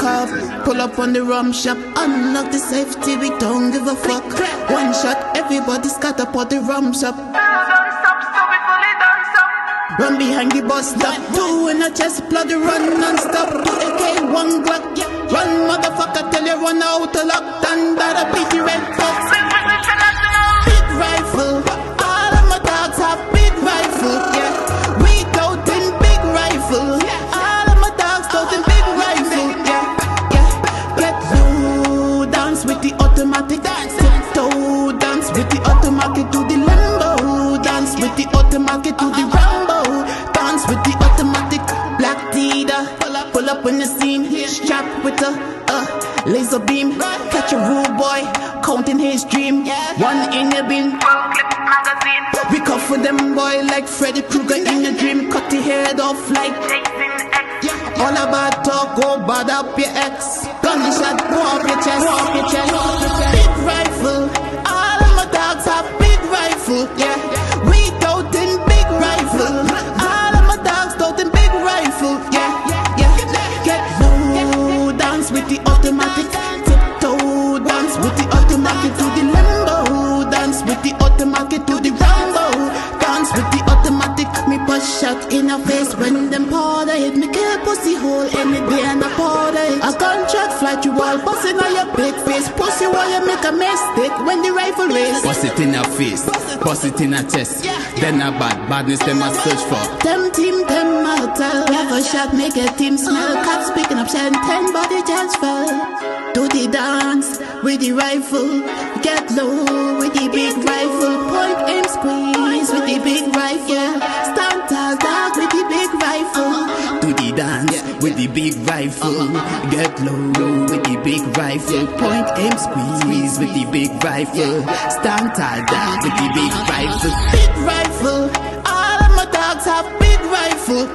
break off. Pull up on the rum shop, unlock the safety, we don't give a fuck. One shot, everybody scatter for the rum shop. Run behind the bus stop, two in a chest, blood run non-stop. 2 AK, 1 Glock, run motherfucker till you run out of luck. DanDada beat the red fox. Big rifle, all of my dogs have big rifle, yeah. We toting big rifle, all of my dogs toting big rifle, yeah, yeah. Get low, dance with the automatic, tiptoe, dance with the automatic, do the limbo, dance with the automatic, do the Rambo, dance with the automatic. Black Dada, pull up in the scene, strapped with a laser beam, catch a rude boy, counting his dream, one in the bin. We come for them boy like Freddy Krueger in a dream, cut the head off like all about talk, go bad up your ex, gunshot, go up your chest, big rifle, all of my dogs have big rifle, yeah. We toting big rifle, all of my dogs toting big rifle, yeah, yeah. Get low, dance with the automatic, tiptoe, dance with the automatic, do the limbo, dance with the automatic, do the Rambo, dance with the automatic. Me push shot in a face when them powder hit me, kill pussy hole any day and a powder hit. A gunshot fly through wall, busting on your big face, pussy while you make a mistake when the rifle raise. Bust it in her face, bust it in her chest, then a badness them a search for. Them team, them hotel, have a shot, make a team smell. Cops picking up 10 body just fell. Do the dance with the rifle, get low with the big rifle, point aim squeeze with the big rifle, stand tall dog with the big rifle. Do the dance with the big rifle, get low with the big rifle, point aim squeeze with the big rifle, stand tall dog with the big rifle. Big rifle, all of my dogs have big rifle.